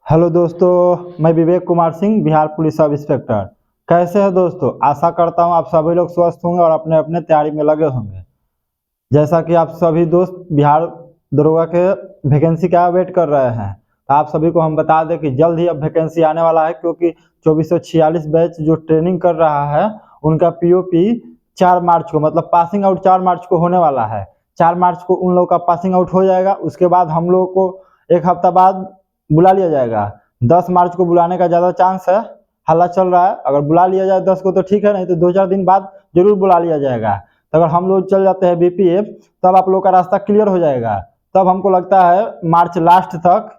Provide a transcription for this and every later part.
Hello दोस्तों, मैं Vivek Kumar Singh, Bihar police sub inspector. कैसे हैं दोस्तों? आशा करता हूं आप सभी लोग स्वस्थ होंगे और अपने अपने तैयारी में लगे होंगे। जैसा कि आप सभी दोस्त बिहार दरोगा के वैकेंसी का वेट कर रहे हैं, तो आप सभी को हम बता दें कि जल्द ही अब वैकेंसी आने वाला है, क्योंकि 2446 बैच जो ट्रेनिंग कर रहा है उनका पीओपी 4 मार्च को, मतलब पासिंग आउट 4 मार्च को होने वाला है। 4 मार्च को उन लोगों का पासिंग आउट हो जाएगा। उसके बाद हम लोग को एक हफ्ता बाद बुला लिया जाएगा। 10 मार्च को बुलाने का ज़्यादा चांस है, हल्ला चल रहा है। अगर बुला लिया जाए 10 को तो ठीक है, नहीं तो 2-4 दिन बाद जरूर बुला लिया जाएगा। तो अगर हम लोग चल जाते हैं बीपीएफ, तब आप लोग का रास्ता क्लियर हो जाएगा। तब हमको लगता है मार्च लास्ट तक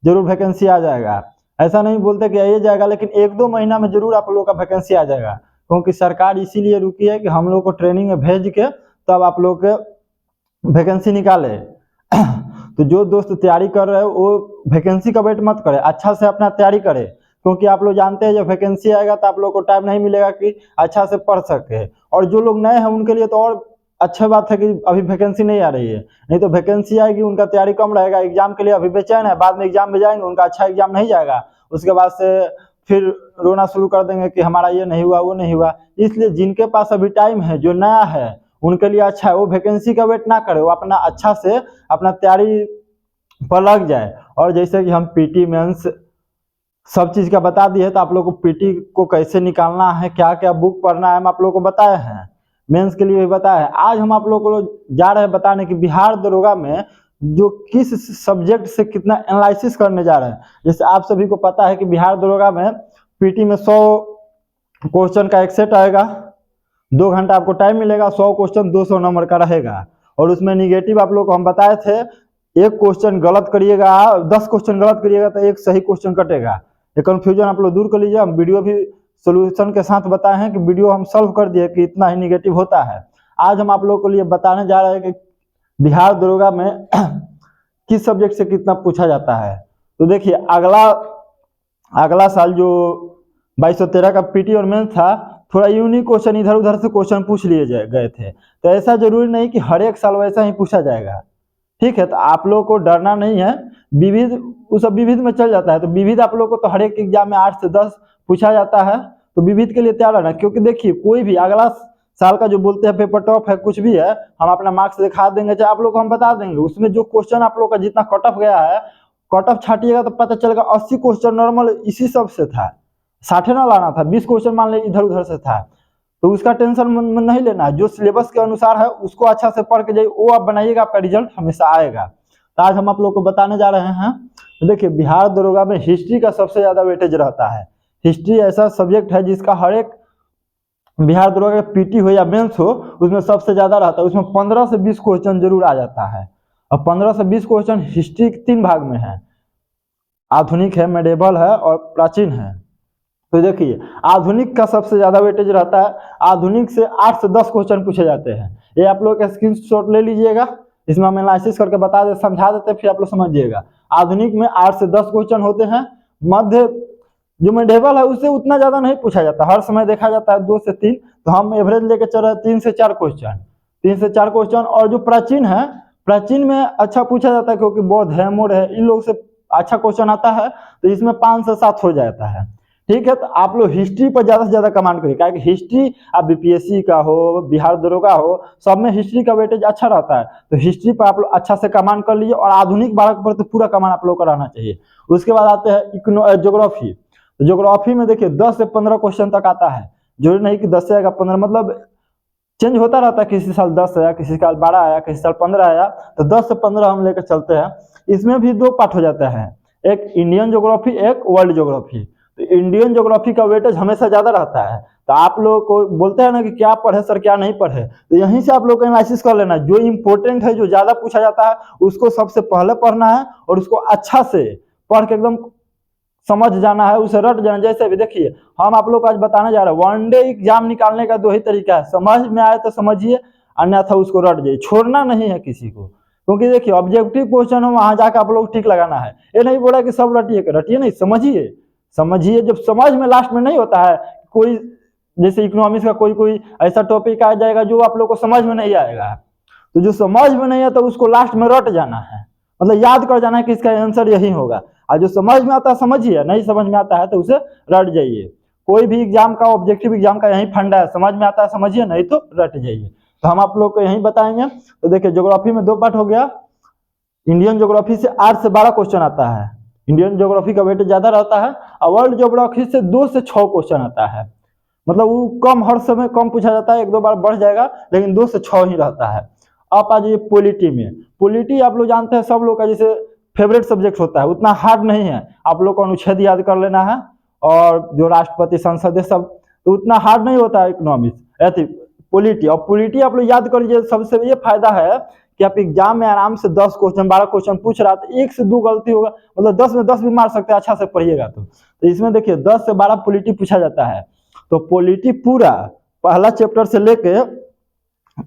जरूर वैकेंसी आ जाएगा। ऐसा नहीं बोलते कि आ जाएगा, लेकिन 1-2 महीना में जरूर आप लोग का वैकेंसी आ जाएगा, क्योंकि सरकार इसीलिए रुकी है कि हम लोग को ट्रेनिंग में भेज के तब आप लोग के वैकेंसी निकाले। तो जो दोस्त तैयारी कर रहे हो वो वैकेंसी का वेट मत करे, अच्छा से अपना तैयारी करे, क्योंकि आप लोग जानते हैं जब वैकेंसी आएगा तो आप लोग को टाइम नहीं मिलेगा कि अच्छा से पढ़ सके। और जो लोग नए हैं उनके लिए तो और अच्छा बात है कि अभी वैकेंसी नहीं आ रही है, नहीं तो वैकेंसी आएगी उनका तैयारी कम रहेगा। एग्जाम के लिए अभी बेचैन है, बाद में एग्जाम में जाएंगे उनका अच्छा एग्जाम नहीं जाएगा, उसके बाद से फिर रोना शुरू कर देंगे कि हमारा ये नहीं हुआ वो नहीं हुआ। इसलिए जिनके पास अभी टाइम है, जो नया है, उनके लिए अच्छा है वो वैकेंसी का वेट ना करे, वो अपना अच्छा से अपना तैयारी पर लग जाए। और जैसे कि हम पीटी मेंस सब चीज़ का बता दिए, तो आप लोग को पीटी को कैसे निकालना है, क्या क्या बुक पढ़ना है, हम आप लोग को बताए हैं। मेंस के लिए भी बताया है। आज हम आप लोग को जा रहे हैं बताने कि बिहार दरोगा में जो किस सब्जेक्ट से कितना एनालिसिस करने जा रहे हैं। जैसे आप सभी को पता है कि बिहार दरोगा में पीटी में 100 क्वेश्चन का एक सेट आएगा, 2 घंटा आपको टाइम मिलेगा, 100 क्वेश्चन 200 नंबर का रहेगा। और उसमें निगेटिव आप लोग को हम बताए थे, एक क्वेश्चन गलत करिएगा, 10 क्वेश्चन गलत करिएगा तो एक सही क्वेश्चन कटेगा। ये कंफ्यूजन आप लोग दूर कर लीजिए। हम वीडियो भी सोल्यूशन के साथ बताए हैं कि वीडियो हम सॉल्व कर दिए कि इतना ही निगेटिव होता है। आज हम आप लोग के लिए बताने जा रहे हैं कि बिहार दरोगा में किस सब्जेक्ट से कितना पूछा जाता है। तो देखिए, अगला साल जो 2213 का पीटी और मेंस था, थोड़ा यूनिक क्वेश्चन इधर उधर से क्वेश्चन पूछ लिए गए थे। तो ऐसा जरूरी नहीं कि हर एक साल वैसा ही पूछा जाएगा, ठीक है। तो आप लोग को डरना नहीं है, विविध वो सब विविध में चल जाता है। तो विविध आप लोग को तो हर एक एग्जाम में 8 से 10 पूछा जाता है, तो विविध के लिए तैयार रहना। क्योंकि देखिए, कोई भी अगला साल का जो बोलते हैं पेपर टॉप है, कुछ भी है, हम अपना मार्क्स दिखा देंगे, चाहे आप लोग को हम बता देंगे उसमें जो क्वेश्चन आप लोग का जितना कट ऑफ गया है, कट ऑफ छाटिएगा तो पता चलेगा 80 क्वेश्चन नॉर्मल इसी सब से था, 60 ना लाना था, 20 क्वेश्चन मान लीजिए इधर उधर से था। तो उसका टेंशन नहीं लेना है, जो सिलेबस के अनुसार है उसको अच्छा से पढ़ के जाइए, वो आप बनाइएगा, आपका रिजल्ट हमेशा आएगा। तो आज हम आप लोग को बताने जा रहे हैं। तो देखिए, बिहार दरोगा में हिस्ट्री का सबसे ज्यादा वेटेज रहता है। हिस्ट्री ऐसा सब्जेक्ट है जिसका हर एक बिहार दरोगा का पीटी हो या मेंस हो, उसमें सबसे ज्यादा रहता है। उसमें 15 से 20 क्वेश्चन जरूर आ जाता है। और 15 से 20 क्वेश्चन हिस्ट्री 3 भाग में है, आधुनिक है, मेडिवल है और प्राचीन है। तो देखिए, आधुनिक का सबसे ज्यादा वेटेज रहता है। आधुनिक से 8 से 10 क्वेश्चन पूछे जाते हैं। ये आप लोग का स्क्रीनशॉट ले लीजिएगा, इसमें हम एनालिसिस करके बता दे समझा देते हैं, फिर आप लोग समझिएगा। आधुनिक में 8 से 10 क्वेश्चन होते हैं। मध्य जो मेडिवल है उससे उतना ज्यादा नहीं पूछा जाता, हर समय देखा जाता है 2 से 3। तो हम एवरेज लेके चल रहे हैं 3 से 4 क्वेश्चन, 3 से 4 क्वेश्चन। और जो प्राचीन है, प्राचीन में अच्छा पूछा जाता है, क्योंकि बौद्ध है, मोर है, इन लोग से अच्छा क्वेश्चन आता है। तो इसमें 5 से 7 हो जाता है, ठीक है। तो आप लोग हिस्ट्री पर ज्यादा से ज्यादा कमांड करिए, क्या हिस्ट्री आप बीपीएससी का हो, बिहार दरोगा हो, सब में हिस्ट्री का वेटेज अच्छा रहता है। तो हिस्ट्री पर आप लोग अच्छा से कमांड कर लीजिए। और आधुनिक भारत पर तो पूरा कमांड आप लोग का रहना चाहिए। उसके बाद आते हैं ज्योग्राफी। तो ज्योग्राफी में देखिए 10 से 15 क्वेश्चन तक आता है। जरूरी नहीं कि 10 से आएगा, 15, मतलब चेंज होता रहता है। किसी साल 10 आया, किसी साल 12 आया, किसी साल 15 आया। तो 10 से 15 हम लेकर चलते हैं। इसमें भी 2 पार्ट हो जाता है, एक इंडियन ज्योग्राफी, एक वर्ल्ड ज्योग्राफी। तो इंडियन ज्योग्राफी का वेटेज हमेशा ज्यादा रहता है। तो आप लोग को बोलते हैं ना कि क्या पढ़े सर क्या नहीं पढ़े, तो यहीं से आप लोग एनालिसिस कर लेना। जो इंपॉर्टेंट है, जो ज्यादा पूछा जाता है, उसको सबसे पहले पढ़ना है और उसको अच्छा से पढ़ के एकदम समझ जाना है, उसे रट जाना। जैसे भी देखिए, हम आप लोग को आज बताने जा रहे हैं, वनडे एग्जाम निकालने का 2 ही तरीका है, समझ में आए तो समझिए, अन्यथा उसको रट जाइए, छोड़ना नहीं है किसी को। क्योंकि देखिए, ऑब्जेक्टिव क्वेश्चन है, वहां जाकर आप लोग ठीक लगाना है। ये नहीं बोला कि सब रटिए, रटिए नहीं, समझिए, समझिए। जब समझ में लास्ट में नहीं होता है, कोई जैसे इकोनॉमिक्स का कोई ऐसा टॉपिक आ जाएगा जो आप लोग को समझ में नहीं आएगा, तो जो समझ में नहीं आता उसको लास्ट में रट जाना है। मतलब याद कर जाना है कि इसका आंसर यही होगा। और जो समझ में आता है समझिए, नहीं समझ में आता है तो उसे रट जाइए। कोई भी एग्जाम का, ऑब्जेक्टिव एग्जाम का यही फंडा है, समझ में आता है समझिए, नहीं तो रट जाइए। तो हम आप लोग को यही बताएंगे। तो देखिए ज्योग्राफी में 2 पार्ट हो गया। इंडियन ज्योग्राफी से 8 से 12 क्वेश्चन आता है, इंडियन ज्योग्राफी का वेट ज्यादा रहता है। और वर्ल्ड ज्योग्राफी से 2 से 6 क्वेश्चन आता है, मतलब वो कम, हर समय कम पूछा जाता है, 1-2 बार बढ़ जाएगा, लेकिन 2 से 6 ही रहता है। आप आ जाइए पॉलिटी में। पॉलिटी आप लोग जानते हैं, सब लोग का जैसे फेवरेट सब्जेक्ट होता है, उतना हार्ड नहीं है। आप लोग को अनुच्छेद याद कर लेना है, और जो राष्ट्रपति, संसद है सब, तो उतना हार्ड नहीं होता है इकोनॉमिक्स, पॉलिटी। और पॉलिटी आप लोग याद कर लीजिए, सबसे ये फायदा है कि आप एग्जाम में आराम से 10 क्वेश्चन 12 क्वेश्चन पूछ रहा है, 1 से 2 गलती होगा, मतलब 10 में 10 भी मार सकते हैं अच्छा से पढ़िएगा तो इसमें देखिए 10 से 12 पॉलिटी पूछा जाता है। तो पॉलिटी पूरा पहला चैप्टर से लेके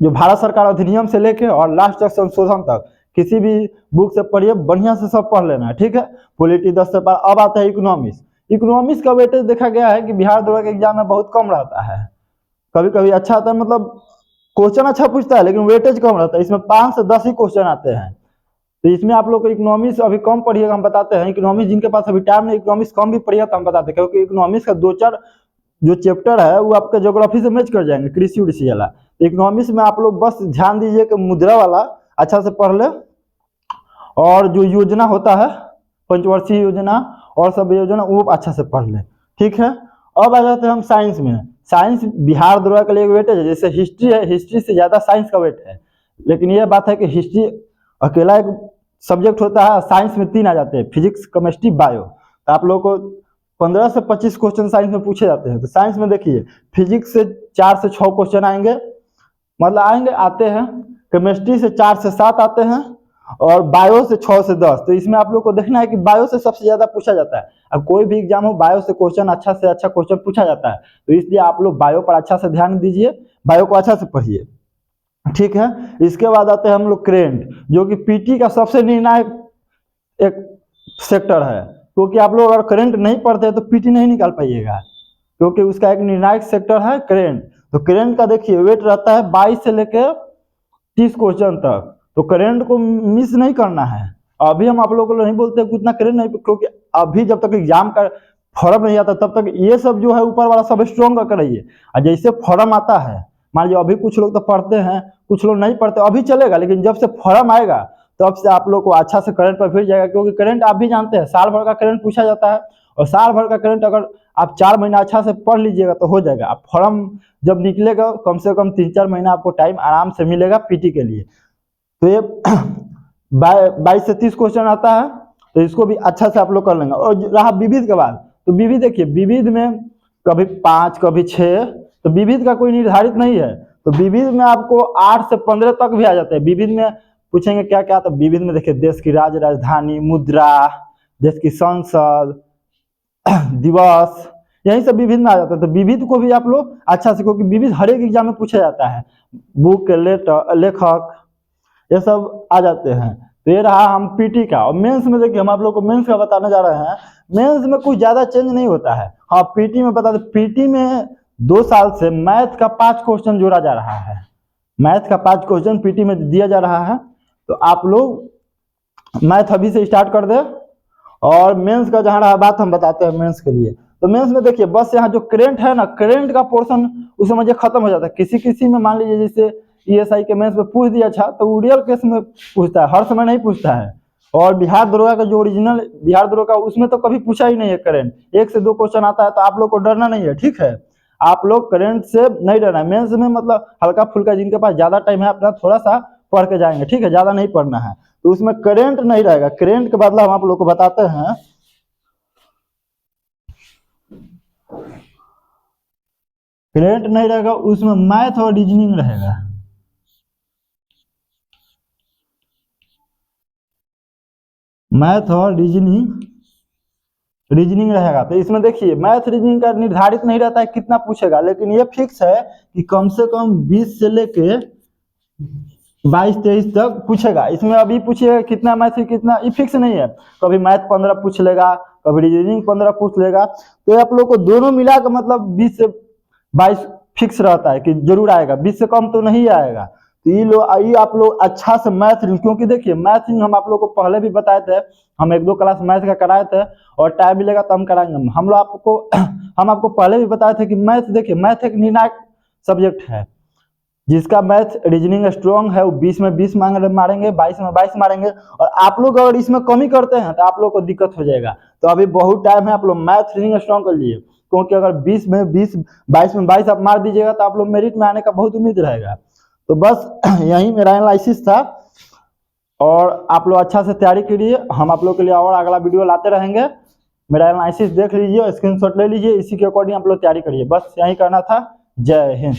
जो भारत सरकार अधिनियम से लेके और लास्ट तक संशोधन तक किसी भी बुक से पढ़िए, बढ़िया से सब पढ़ लेना है, ठीक है। पॉलिटी 10 से 12। अब आता है इकोनॉमिक्स। इकोनॉमिक्स का वेटेज देखा गया है कि बिहार दरोगा के एग्जाम में बहुत कम रहता है, कभी कभी अच्छा आता है, मतलब क्वेश्चन अच्छा पूछता है लेकिन वेटेज कम रहता है। इसमें 5 से 10 ही क्वेश्चन आते हैं। तो इसमें आप लोग को इकोनॉमिक्स अभी कम पढ़िएगा, हम बताते हैं। इकोनॉमिक्स जिनके पास अभी टाइम नहीं, इकोनॉमिक्स कम भी पढ़िएगा तो हम बताते हैं, क्योंकि इकोनॉमिक्स का 2-4 जो चैप्टर है वो आपके ज्योग्राफी से मैच कर जाएंगे, कृषि उड़सी वाला। तो इकोनॉमिक्स में आप लोग बस ध्यान दीजिए कि मुद्रा वाला अच्छा से पढ़ ले, और जो योजना होता है, पंचवर्षीय योजना और सब योजना, वो अच्छा से पढ़ ले, ठीक है। अब आ जाते हैं हम साइंस में। साइंस बिहार दरोगा के लिए वेटेज है, जैसे हिस्ट्री है, हिस्ट्री से ज्यादा साइंस का वेट है। लेकिन यह बात है कि हिस्ट्री अकेला एक सब्जेक्ट होता है, साइंस में 3 आ जाते हैं, फिजिक्स, केमिस्ट्री, बायो। तो आप लोग को 15 से 25 क्वेश्चन साइंस में पूछे जाते हैं। तो साइंस में देखिए फिजिक्स से 4 से 6 क्वेश्चन आएंगे, मतलब आते हैं। केमिस्ट्री से 4 से 7 आते हैं, और बायो से 6 से 10। तो इसमें आप लोग को देखना है कि बायो से सबसे ज्यादा पूछा जाता है। अब कोई भी एग्जाम हो, बायो से क्वेश्चन अच्छा से अच्छा क्वेश्चन पूछा जाता है, तो इसलिए आप लोग बायो पर अच्छा से ध्यान दीजिए, बायो को अच्छा से पढ़िए, ठीक है। इसके बाद आते हैं हम लोग करेंट, जो कि पीटी का सबसे निर्णायक एक सेक्टर है, क्योंकि आप लोग अगर करंट नहीं पढ़ते तो पीटी नहीं निकाल पाइएगा, क्योंकि उसका एक निर्णायक सेक्टर है करंट। तो करंट का देखिए वेट रहता है 22 से लेकर 30 क्वेश्चन तक। तो करंट को मिस नहीं करना है। अभी हम आप लोगों को नहीं बोलते कि उतना करंट नहीं, क्योंकि अभी जब तक एग्जाम का फॉर्म नहीं आता तब तक ये सब जो है ऊपर वाला सब स्ट्रॉन्ग कर रहिए। और जैसे फॉर्म आता है, मान लीजिए अभी कुछ लोग तो पढ़ते हैं, कुछ लोग नहीं पढ़ते, अभी चलेगा, लेकिन जब से फॉर्म आएगा तब से आप लोग को अच्छा से करंट पर फिर जाएगा, क्योंकि करंट आप भी जानते हैं साल भर का करंट पूछा जाता है। और साल भर का करंट अगर आप 4 महीना अच्छा से पढ़ लीजिएगा तो हो जाएगा। आप फॉर्म जब निकलेगा कम से कम 3-4 महीना आपको टाइम आराम से मिलेगा पीटी के लिए। तो ये 22 से 30 क्वेश्चन आता है, तो इसको भी अच्छा से आप लोग कर लेंगे। और रहा विविध के बाद, तो विविध देखिए, विविध में कभी 5 कभी 6, तो विविध का कोई निर्धारित नहीं है। तो विविध में आपको 8 से 15 तक भी आ जाते हैं। विविध में पूछेंगे क्या क्या, तो विविध में देखिए देश की राजधानी, मुद्रा, देश की संसद, दिवस, यही सब विविध में आ जाता है। तो विविध को भी आप लोग अच्छा से, क्योंकि विविध हर एक एग्जाम में पूछा जाता है, बुक के लेखक ये सब आ जाते हैं। तो ये रहा हम पीटी का। और मेंस में देखिए हम आप लोग को मेंस का बताने जा रहे हैं। मेंस में कुछ ज्यादा चेंज नहीं होता है। हाँ पीटी में बता दें, पीटी में 2 साल से मैथ का 5 क्वेश्चन जोड़ा जा रहा है। मैथ का 5 क्वेश्चन पीटी में दिया जा रहा है। तो आप लोग मैथ अभी से स्टार्ट कर दे। और मेंस का जहाँ रहा बात हम बताते हैं मेंस के लिए। तो मेंस में देखिए बस यहाँ जो करेंट है ना, करेंट का पोर्शन उस समझिए खत्म हो जाता है। किसी किसी में मान लीजिए जैसे ईएसआई के मेंस में पूछ दिया अच्छा, तो रियल केस में पूछता है, हर समय नहीं पूछता है। और बिहार दरोगा का जो ओरिजिनल बिहार दरोगा उसमें तो कभी पूछा ही नहीं है करेंट। 1 से 2 क्वेश्चन आता है, तो आप लोग को डरना नहीं है, ठीक है। आप लोग करेंट से नहीं डरना है। मेंस में मतलब हल्का फुल्का जिनके पास ज्यादा टाइम है अपना थोड़ा सा पढ़ के जाएंगे, ठीक है, ज्यादा नहीं पढ़ना है। तो उसमें करेंट नहीं रहेगा। करेंट के बदला हम आप लोग को बताते हैं, करेंट नहीं रहेगा, उसमें मैथ और रीजनिंग रहेगा। मैथ और रीजनिंग रहेगा। तो इसमें देखिए मैथ रीजनिंग का निर्धारित नहीं रहता है कितना पूछेगा, लेकिन ये फिक्स है कि कम से कम 20 से लेके 22-23 तक पूछेगा। इसमें अभी पूछिएगा कितना मैथ है कितना, ये फिक्स नहीं है। कभी मैथ 15 पूछ लेगा, कभी रीजनिंग 15 पूछ लेगा। तो आप लोग को दोनों मिला कर मतलब 20 से 22 फिक्स रहता है कि जरूर आएगा, 20 से कम तो नहीं आएगा। तो ये आप लोग अच्छा से मैथ, क्योंकि देखिए मैथ हम आप लोग को पहले भी बताए थे, हम 1-2 क्लास मैथ का कराए थे, और टाइम मिलेगा तो हम कराएंगे। हम लोग आपको हम आपको पहले भी बताए थे कि मैथ, देखिए मैथ एक निर्णायक सब्जेक्ट है, जिसका मैथ रीजनिंग स्ट्रॉन्ग है वो 20 में 20 मारेंगे, 22 में 22 मारेंगे। और आप लोग अगर इसमें कमी करते हैं तो आप लोग को दिक्कत हो जाएगा। तो अभी बहुत टाइम है, आप लोग मैथ रीजनिंग स्ट्रॉन्ग कर लिए, क्योंकि अगर 20 में 20, 22 में 22 आप मार दीजिएगा तो आप लोग मेरिट में आने का बहुत उम्मीद रहेगा। तो बस यही मेरा एनालिसिस था, और आप लोग अच्छा से तैयारी करिए। हम आप लोग के लिए और अगला वीडियो लाते रहेंगे। मेरा एनालिसिस देख लीजिए, स्क्रीनशॉट ले लीजिए, इसी के अकॉर्डिंग आप लोग तैयारी करिए। बस यही करना था। जय हिंद।